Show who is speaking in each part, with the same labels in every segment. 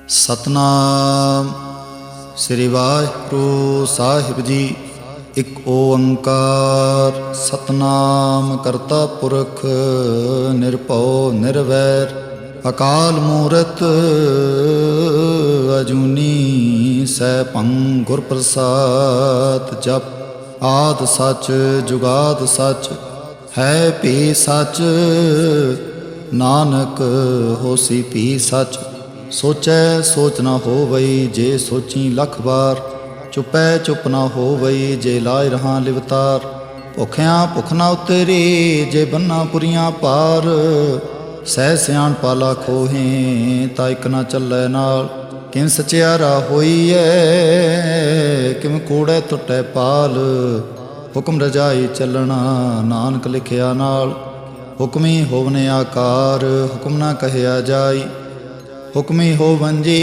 Speaker 1: सतनाम श्री वाहिगुरु साहिब जी। एक ओंकार सतनाम करता पुरख निरभउ निर्वैर अकाल मूरत अजूनी सैभं गुर प्रसाद। जप आद सच जुगाद सच है भी सच नानक होसी भी सच। सोचै सोच न होवई जे सोची लख बार चुपै चुप न होवई जे लाए रहां लिवतार। भुखियां भुख न उतरी जे बन्ना पुरियां पार सह सियाण पाला खोहें ता इक न चलै नाल। किम सचियारा होईए किम कूड़े टुटै पाल हुक्म रजाई चलना नानक लिखिया नाल। हुक्मी होवने आकार हुक्म न कहया जाई हुक्मी हो वंजी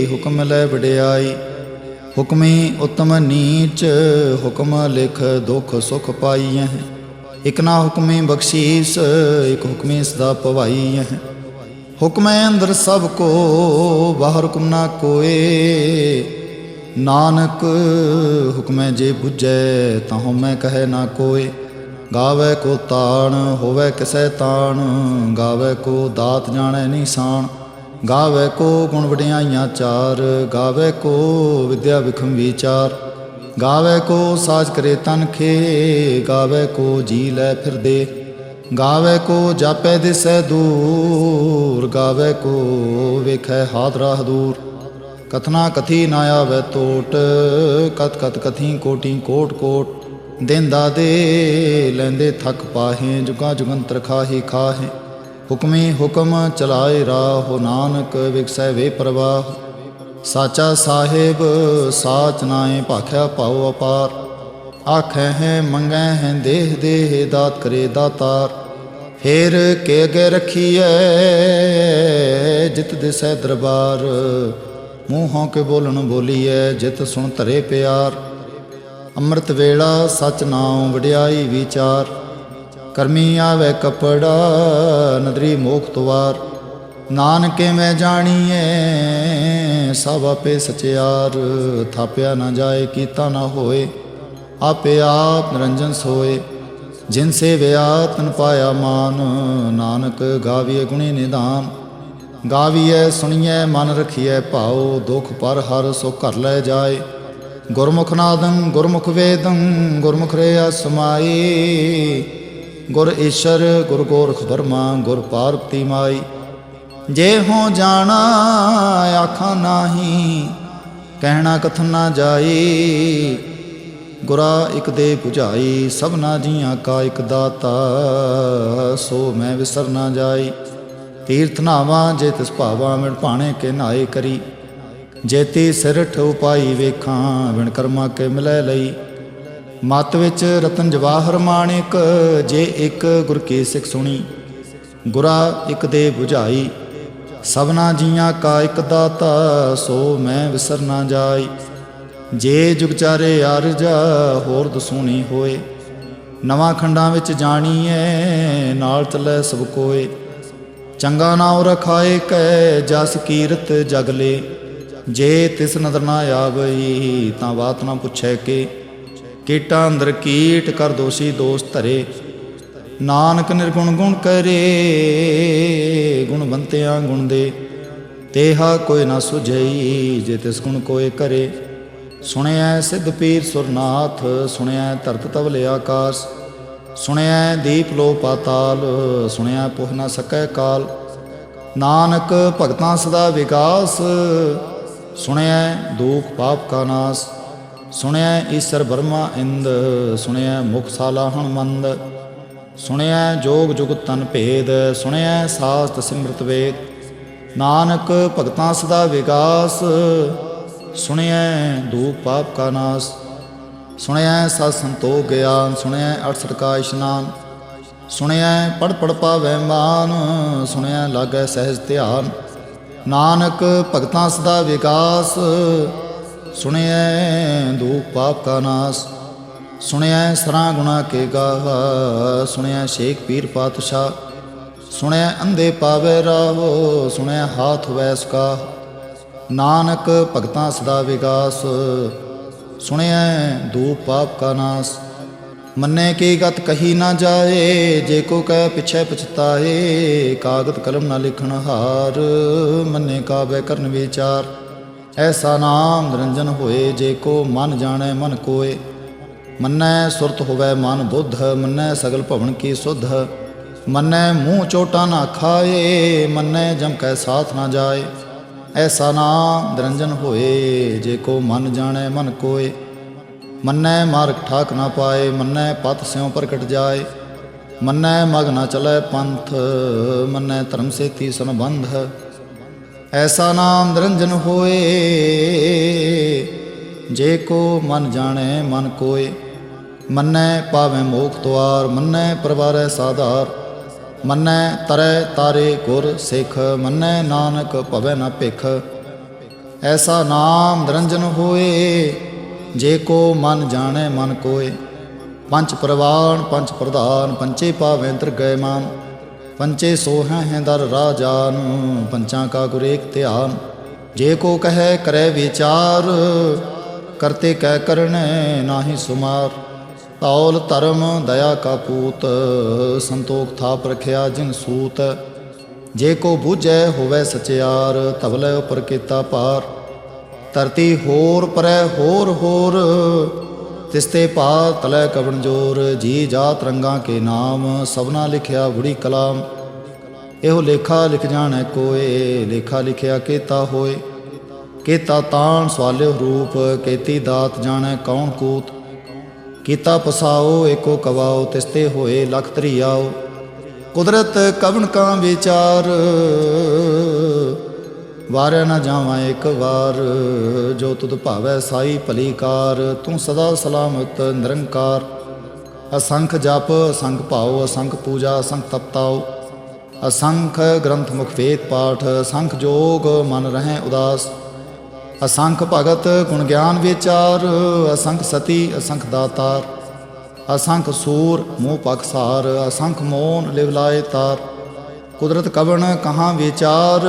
Speaker 1: हुक्म लै वडियाई। हुक्मी उत्तम नीच हुक्म लिख दुख सुख पाई है। एक ना हुक्मी बख्शीस एक हुक्मी सदा पवाई है। हुक्म अंदर सब को बाहर हुक्म ना कोए नानक हुक्म जे बुझै ताहु मैं कहे ना कोय। गावे को ताण होवे किसै ताण गावे को दात जाने निशान। गावे को गुण वडियाइयाँ चार गावे को विद्या विखम विचार। गावे को साज करे तन खे गावे को जी लै फिर दे। गावे को जापै दिसै दूर गावे को वेखै हाथ राह दूर। कथना कथी ना आवे टोट कथ कथ कथी कोटी कोट कोट। देंदा दे लैंदे थक पाहें जुगा जुगंतर खाही खाहें। हुक्मी हुक्म चलाए राहो नानक विकसै वे प्रवाह। साचा साहिब साच नाए भाख्या पाओ अपार। आखै हैं मंगै हैं देह देह दात करे दातार। फेर के अगे रखिए जित दिसै दरबार। मूँहों के बोलन बोलीए जित सुन धरे प्यार। अमृत वेला सच नाम वडियाई विचार। करमी आवे कपड़ा नदरी मोख तुवार। नानके मैं जानिए सब आपे सचियार। थाप्या न जाए कीता न होए आपे आप निरंजन सोए। जिनसे व्यातन पाया मान नानक गाविए गुणी निधान। गाविए सुनिए मन रखिए भाओ दुख पर हर सो घर लै जाए। गुरमुख नादं गुरमुख वेदं गुरमुख रेया समाई। गुर ईश्वर गुर गोरख ब्रह्मा गुर पार्वती माई। जे हों जाना आखा नाही कहना कथन ना जाई। गुरा एक दे बुझाई सबना जियां का एक दाता सो मैं विसर ना जाई। तीर्थ नावा जे तिस भावा मिण भाणे के नाए करी। जेती सिरठ उपाई वेखां विण कर्मा के मिलै लई। मत विच रतन जवाहर माणिक जे एक गुर की सिख सुनी। गुरा एक दे बुझाई सबना जियां का एक दाता सो मैं विसर ना जाई। जे जुग चारे आरजा होर दसूनी होए। नवां खंडां विच जाणीए नाल चलै सब कोए। चंगा नाम रखाए कै जस कीरत जग ले। जे तिस नदर ना आवई तां बात ना पुछै के। कीटा अंदर कीट कर दोषी दोष धरे। नानक निर्गुण गुण करे गुणवंतियां गुण दे। तेहा कोई ना सुझई जे तिस गुण कोय करे। सुनिया सिद्ध पीर सुरनाथ सुनिया धरत तवले आकाश। सुनिया दीप लो पाताल सुनिया पुह न सकै काल। नानक भगतां सदा विकास सुनिया दुख पाप का नाश। सुनिया ईश्वर ब्रह्मा इंद सुनिया मुखशाला हणमंद। सुनिया जोग जुग तन भेद सुनिया शास्त्र सिमृत वेद। नानक भगतां सदा विकास सुनिया दुख पाप का नाश। सुनिया सत संतोख ज्ञान सुनिया 68 का इशनान। सुनिया पढ़ पढ़ पावै मान सुनिया लागै सहज ध्यान। नानक भगतां सदा विकास सुनिए दुख पाप का नाश। सुनिए सरा गुणा के गावा सुनिए शेख पीर पातशाह। सुनिए अंधे पावे रावो सुनिए हाथ वैस का। नानक भगतां सदा विकास, सुनिया दूप पाप का नाश। मन्ने की गत कही ना जाए, जे को कह पिछे पछताए। कागद कलम ना लिखण हार, मन्ने काबे करन विचार। ऐसा नाम निरंजन होए, जे को मन जाने मन कोय। मन्ने सुरत होवै मन बुद्ध, मन्ने सगल भवन की सुध। मन्ने मुँह चोटा ना खाए, मन्ने जम कै साथ ना जाए। ऐसा नाम निरंजन होए, जे को मन जाने मन कोय। मन्ने मार्ग ठाक ना पाए, मन्ने पथ स्यों प्रकट जाए। मन्ने मग न चले पंथ, मन्ने धर्म से तीसन बंध। ऐसा नाम निरंजन होए, जे को मन जाने मन कोय। मन्ने पावे मोख द्वार, मन्ने परवारे साधार। मन्ने तरे तारे गुर सिख, मन्ने नानक भवे न भिख। ऐसा नाम निरंजन होए, जे को मन जाने मन कोय। पंच प्रवाण पंच प्रधान, पंचे पावें दरगह मान। पंचे सोहें हैं दर राजान, पंचा का गुर एक ध्यान। जे को कहे करे विचार, करते कह करने नाहि सुमार। तौल धर्म दया का पूत, संतोख थाप रखिया जिन सूत। जे को बूझे होवे सचियार, तवले उपर केता पार। धरती होर परै होर होर, तिसते पार तलै कवन जोर। जी जात रंगा के नाम, सबना लिखिया बुढ़ी कलाम। एहो लेखा लिख जाने कोय, लेखा लिखिया केता होए। केता तान सवाल्यो रूप, केती दात जाने कौन कूत। कीता पसाओ एको कवाओ, तिसते होए लख तरियाओ। कुदरत कवन का विचार, वारे न जावां एक बार। जो तुद भावै साई भली कार, तू सदा सलामत निरंकार। असंख जप असंख भाओ, असंख पूजा असंख तपताओ। असंख ग्रंथ मुख वेद पाठ, असंख जोग मन रहें उदास। असंख भगत गुण ज्ञान विचार, असंख सती असंख दातार। असंख सूर मुँह पखसार, असंख मोन लिवलाए तार। कुदरत कवन कहाँ विचार,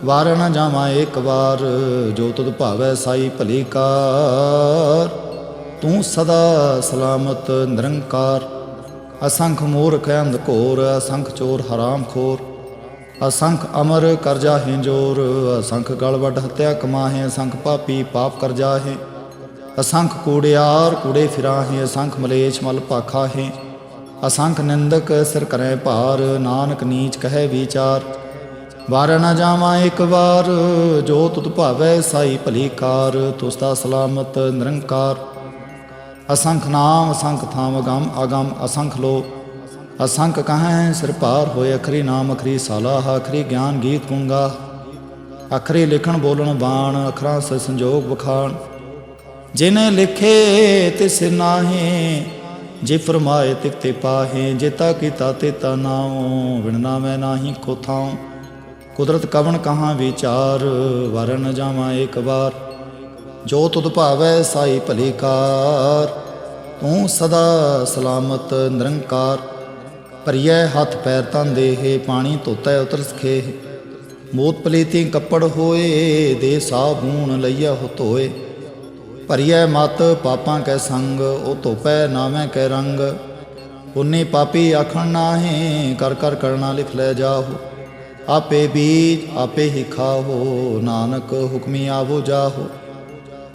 Speaker 1: वार न जावां एक बार। जो तुद भावै साई भली कार, तू सदा सलामत निरंकार। असंख मूर्ख अंध घोर, असंख चोर हराम खोर। असंख अमर कर जाहें जोर, असंख गल वड हत्या कमाहें। असंख पापी पाप कर जाहें, असंख कूड़ियार कूड़े फिराहें। असंख मलेच मल भाखाहें, असंख निंदक सिर करें भार। नानक नीच कहे विचार, वार न जावां एक बार। जो तुद भावै साई भली कार, तुसदा सलामत निरंकार। असंख नाम असंख थाम अगम अगम असंख लो। असंख कहें सिर पार होए, अखरी नाम अखरी सालाह। अखरी ज्ञान गीत गुण गाह, अखरी लिखण बोलण बाण। अखरां से संजोग बखान, जिने लिखे तिस नाहे। जे फरमाए तिक ते पाहे, जेता कीता तेता नाओ। बिन नामै नाहि को थाऊं, कुदरत कवन कहाँ विचार। वार न जावां एक बार। जो तुद भावै साई भली कार, तू सदा सलामत निरंकार। भरिए हथ पैर तन देह, पानी धोतै उतर सखेह। मूत पलीती कपड़ होए, दे साबून लईया हो धोए। भरिए मत पापां कै संग, ओ धोपै नावें कै रंग। उन्नी पापी आखण नाहे, कर कर करना लिख लै जाहु। आपे बीज आपे ही खाहो, नानक हुक्मी आवो जाहो।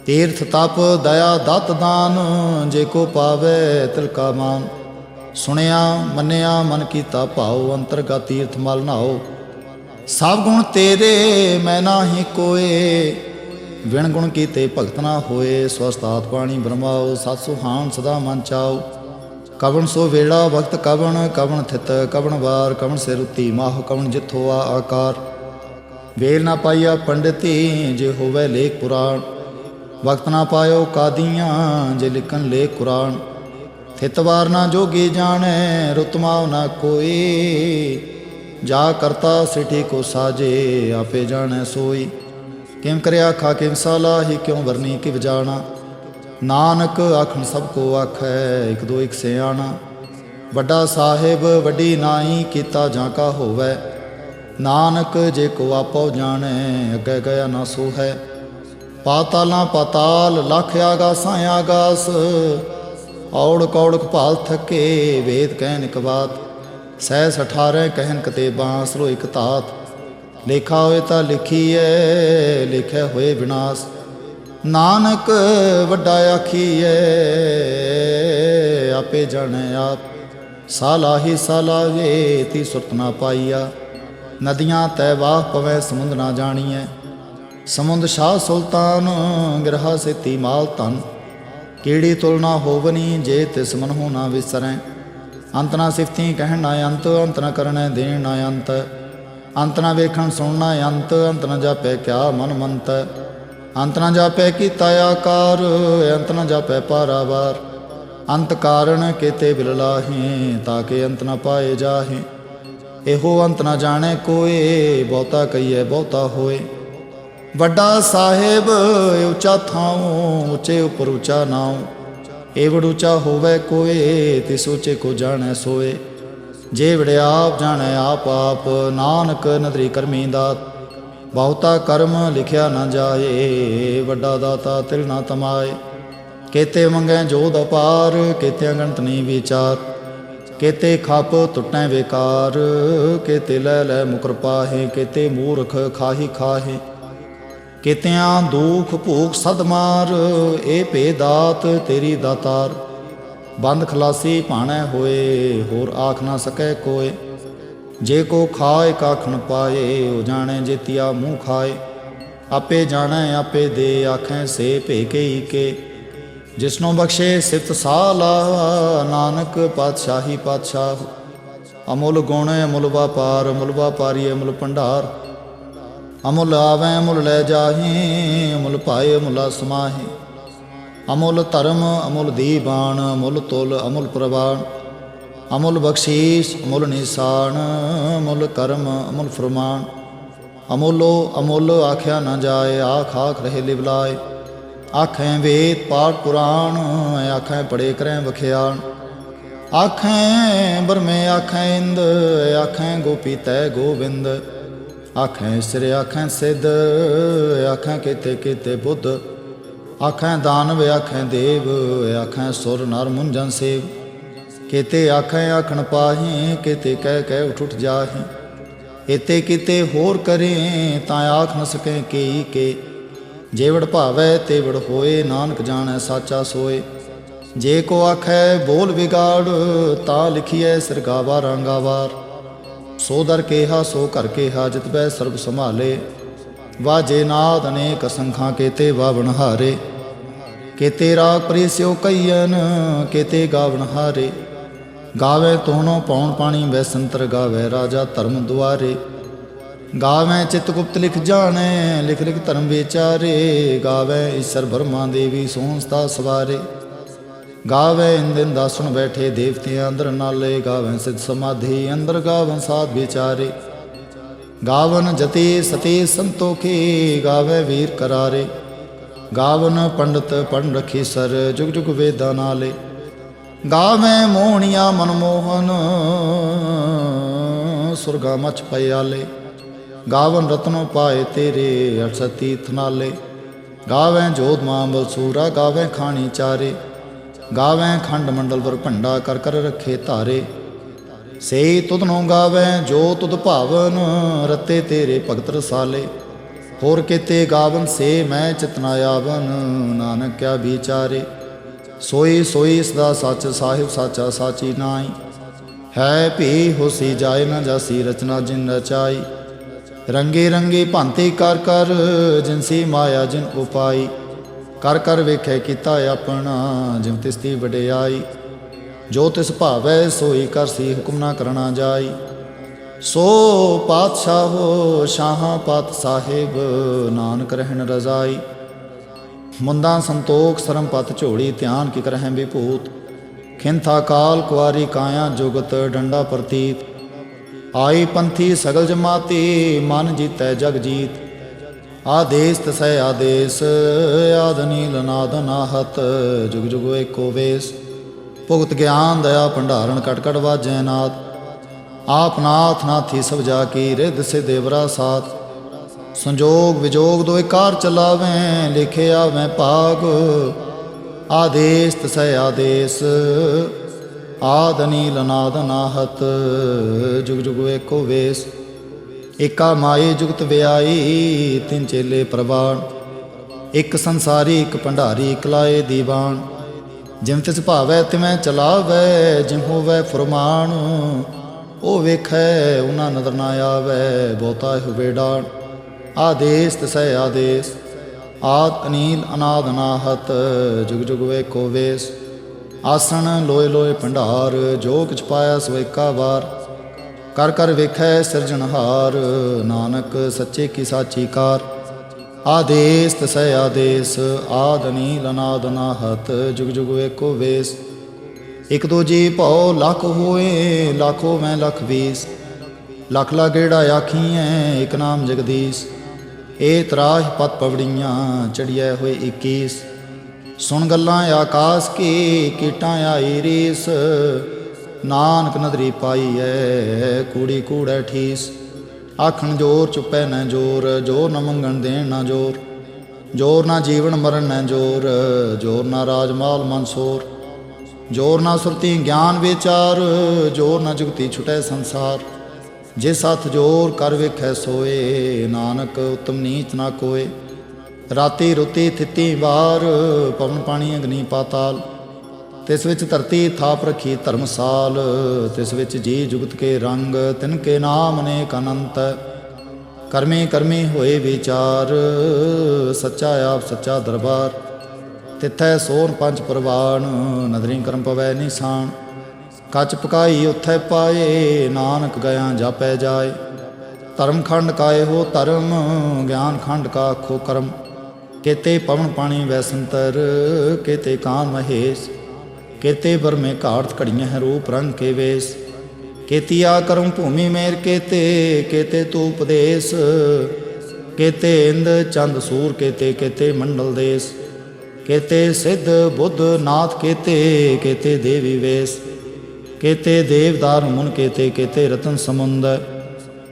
Speaker 1: तीर्थ तप दया दत दान, जे को पावै तिलका मान। सुनिया मन्निया मन कीता भाओ, अंतरगत तीर्थ मल नहाओ। सब गुण तेरे मैं नाहि कोय, बिन गुण कीते भगत ना होए। स्वस्थात पाणी ब्रह्माओ, सत सुहान सदा मन चाओ। कवन सो वेला वक्त कवन, कवन थित कवन वार। कवन से रुति माह, कवन जित होआ आकार। वेल ना पाइया पंडिती, जे होवै लेख पुराण। वक्त ना पायो कादियाँ, जे लिखन लेख कुरान। थित वार ना जोगी जाने, रुतमाव ना कोई। जा करता सिठी को साजे, आपे जाने सोई। किम करया खा किम सालाही, क्यों वरनी किव जाना। नानक आखन सबको आखै, एक दो एक सियाणा। वड्डा साहिब वड्डी नाई, कीता जां का होवै। नानक जे को आपो जाने अगे गया ना सो है। पातालां पाताल लख आगासां आगास, औड़क औड़क भाल थके वेद कहन एक बात। सहस 18 कहन कतेबां सरो एक तात। लेखा होए तां लिखीए लिखे होए विनाश। नानक वड्डा आखीए आपे जाने आप। सालाही सालाहे ती सुरत ना पाईया। नदियाँ तय वाह पवै समुंद ना जानिए। समुंद शाह सुल्तान गिरहा से ती माल तन। कीड़ी तुलना होवनी जे तिस मनहु ना विसरें। अंत ना सिफती कहन ना अंत, अंत न करने देन ना अंत। अंत ना वेखण सुनना अंत, अंत न जापै क्या मन मंत। अंत न जापै कीता आकार, अंत न जापै पारावार। अंत कारण केते बिरलाहें, ताके अंत न पाए जाहें। एहो अंत न जाने कोय, बहुता कहिए बहुता होए। वड्डा साहेब ऊँचा थाऊँ, ऊँचे उपर ऊँचा नाऊँ। एवड़ ऊँचा होवे कोय, तिस ऊँचे को जाने सोए। जे वड़े आप जाने आप आप, नानक नदरी करमी दात। बहुता कर्म लिखिया न जाए, वड्डा दाता तिल ना तमाए। केते मंगै जोध अपार, केते गणत नहीं विचार। केते खप टुटै बेकार, केते लै लै मुकर पाहे। केते मूर्ख खाही खाहे। केतियां दुख भूख सद मार, ए भे दात तेरी दातार। बंद खलासी भाणै होए, होर आख ना सकै कोय। जे को खाए काखण पाए, ओ जाने जेतिया मुँह खाए। आपे जाने आपे दे, आखें से भे के ही के। जिसनों बख्शे सिफत साला, नानक पातशाही पातशाह। अमुल गुण अमुल व्यापार, अमुल व्यापारी अमुल भंडार। अमुल आवें अमुल लै जाहें, अमुल पाए अमुला समाहें। अमुल धर्म अमुल दीबान, अमुल तुल अमुल प्रवान। अमुल बख्शीश अमुल निशान, अमुल कर्म अमुल फरमान। अमुलो अमुल आख्या न जाए, आख आख रहे लिवलाए। आखें वेद पाठ पुराण, आखें पढ़े करें बख्याण। आखें ब्रह्मे आखें इंद, आखें गोपी तय गोविंद। आखें सिर आखें सिद्ध, आखें केते केते बुद्ध। आखें दानव आखें देव, आखें सुर नर मुंजन सेव। केते आखें आखण पाहें, केते कह कह उठ उठ जाहें। एते किते होर करें, तां आख न सकें केई के। जेवड़ भावै तेवड़ होए, नानक जाने साचा सोए। जे को आखै बोल बिगाड़, ता लिखिए सिर गावा रंगावार। सो दर केहा सो कर केहा, जित बै सर्ब संभाले। वाजे नाद अनेक असंखां, केते वावण हारे। केते राग परिस्यो कईयन, केते गावण हारे। गावे तोहनो पौन पानी बैसंतर, गावे राजा धर्म दुआरे। गावें चित गुप्त लिख जाने, लिख लिख धर्म विचारे। गावें ईश्वर ब्रह्मा देवी सोहंसता सवारे। गावें इंदिन दासुन बैठे, देवते अंदर नाले। गावें सिद्ध समाधि अंदर, गावन साध विचारे। गावन जति सती संतोखी, गावें वीर करारे। गावन पंडित पढ़ रखी सर, जुग जुग वेदा नाले। गावें मोहनिया मनमोहन, सुरगा मच पयाले। गावन रत्नों पाए तेरे, 68 तीर्थ नाले। गावें जोध मांबल सूरा, गावें खानी चारे। गावें खंड मंडल वर भंडा, कर कर रखे धारे। से तुधनों गावें जो तुध भावन, रते तेरे भगत रसाले। होर केते गावन से मैं चितना आवन, नानक क्या विचारे। सोई सोई सदा सच, साहिब साचा साची नाई। है भी होसी जाए न जासी, रचना जिन रचाई। रंगे रंगे भांति कर कर, जिनसी माया जिन उपाई। कर कर वेखे कीता अपना, जिम तिसती वडियाई। जो तिस भावै सोई करसी, हुक्म ना करना जाई। सो पातशाहो शाहां पात साहिब, नानक रहन रजाई। मुंदा संतोख सरम पत झोड़ी, ध्यान की करहें विभूत। खिंथा काल कुआरी काया, जुगत डंडा प्रतीत। आई पंथी सगल जमाती, मन जीतै जग जीत। आदेश तसै आदेश, आद नील नाद नाहत। जुग जुग एको वेश, भुगत ज्ञान दया भंडारण, कट कट वाजै नाद। आप नाथ नाथी सब जाकी रिद से देवरा साथ। संजोग विजोग दो कार चलावें लिखे आवें पाग। आदेश तसै आदेश आद अनील अनाद अनाहत जुग जुग एको वेश। एका माई जुगत व्याई तिन चेले प्रवाण। एक संसारी एक भंडारी इकलाए दीवान। जिम तिस भावै तिवें चलावै जिम होवै फुरमान। ओ वेखै उना नदर ना आवै बहुता हुए डाण। आदेश तसै आदेश आद अनील अनाद अनाहत जुग जुग एको वेश। आसन लोए लोए भंडार जो किछ पाया सो एका वार। कर कर वेखै सिरजनहार नानक सच्चे की साची कार। आदेश तसै आदेश आद अनील अनाद अनाहत जुग जुग एको वेश। एक दो जी भौ लख होए लाखों मैं लख बीस। लख ला गेड़ा आखिए एक नाम जगदीश। ए तराह पत पवड़ियाँ चढ़िया हुए 21। सुन गल्लां आकाश की कीटां आई रीस। नानक नदरी पाई है कूड़ी कूड़ै ठीस। आखन जोर चुपै न जोर जोर न मंगन देन न जोर। जोर ना जीवन मरण न जोर जोर ना राजमाल मनसोर। जोर ना सुरती ज्ञान विचार जोर ना जुगती छुटै संसार। जिस हथ जोर कर वेखै सोए नानक उत्तम नीच ना कोय। राती रुती थिती वार पवन पानी अग्नि पाताल। तिस विच धरती थाप रखी धर्मसाल। तिस विच जी जुगत के रंग तिनके नाम अनेक अनंत। कर्मी कर्मी होए विचार सच्चा आप सच्चा दरबार। तिथै सोन पंच परवान नदरी करम पवै निशान। कच पकाई उत्थै पाए नानक गया जापै जाए। धर्म खंड काए हो धर्म ज्ञान खंड का खो कर्म। केते पवन पानी वैसंतर केते कान महेश। केते बरमे घाट घड़ियाँ रूप रंग के वेश। केतिया कर्म भूमि मेर केते केते तू उपदेश। केते इंद चंद सूर केते केते मंडल देश। केते सिद्ध बुद्ध नाथ केते केते देवी वेश। केते देवदार मुन केते केते रतन समुंद।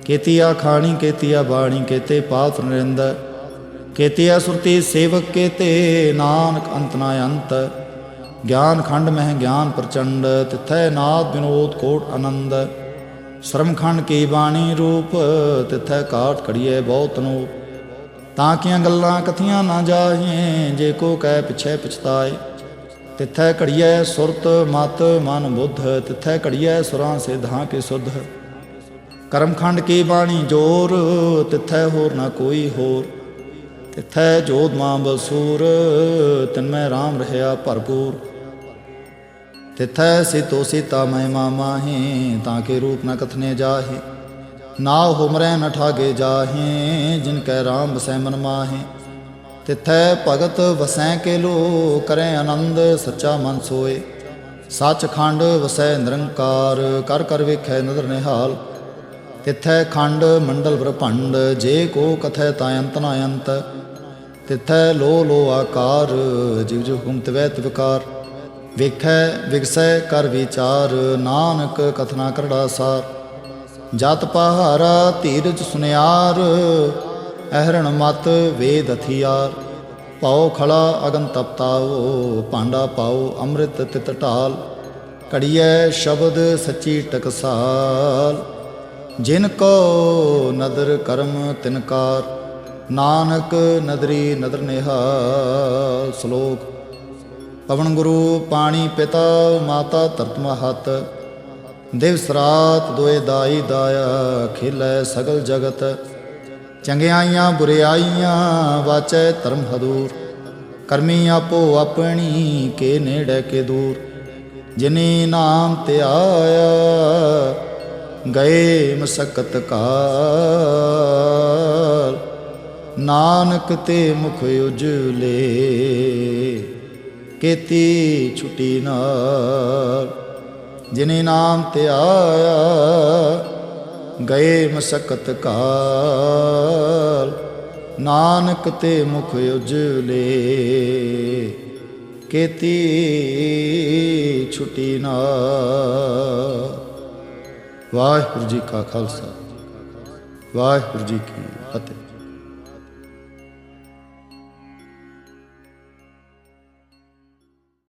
Speaker 1: केतिया खाणी केतिया बाणी केते पात्र नरिंद। केतिया सुरती सेवक केते नानक अंत ना अंत। ज्ञान खंड मह ज्ञान प्रचंड तिथै नाद विनोद कोट आनंद। श्रम खंड की बाणी रूप तिथै काट कड़िए बहुत अनूप। ताकियां गल्लां कथियां ना जाहिए जे को कह पिछे पछताए। तिथै घड़िए सुरत मत मन बुद्ध तिथै घड़िए सुरां सिद्धां के शुद्ध। कर्मखंड की बाणी जोर तिथै होर न कोई होर। तिथै जोध मां बसूर तिनमै राम रहया भरपूर। तिथै सीतो सीता महिमा माहे ताके रूप न कथने जाहे। नाव हुमरै न ठागे जाहे जिनकै राम बसै मन माहे। तिथै भगत वसै के लो करें आनंद सच्चा मन सोए। सच खंड वसै निरंकार कर कर वेखै नदर निहाल। तिथै खंड मंडल ब्रह्मंड जे को कथै तायंत नायंत। तिथै लो लो आकार जिव जिव हुकुम तिवै तिवकार। वेखै विगसै कर विचार नानक कथना करड़ा सार। जत पहारा धीरज सुनियार अहरण मत वेद हथियार। पाओ खड़ा अगन तपताओ पांडा पाओ अमृत तित ढाल। कड़िए शब्द सच्ची टकसाल जिनको नदर कर्म तिनकार। नानक नदरी नदर निहाल। श्लोक पवन गुरु पाणी पिता माता धरत महत। दिवस रात दोए दाई दाया खिलै सगल जगत। चंगियाइयां बुरियाइयां वाचै धर्म हदूर। करमी आपो अपनी के नेड़े के दूर। जिनी नाम ते आया गए मसकत काल। नानक ते मुख उजले केती छुटी नाल। जिनी नाम ते आया गए मसकत काल। नानक ते मुख उजले केती छुटी नाल। ਵਾਹਿਗੁਰੂ ਜੀ ਕਾ ਖਾਲਸਾ ਵਾਹਿਗੁਰੂ ਜੀ ਕੀ ਫਤਿਹ।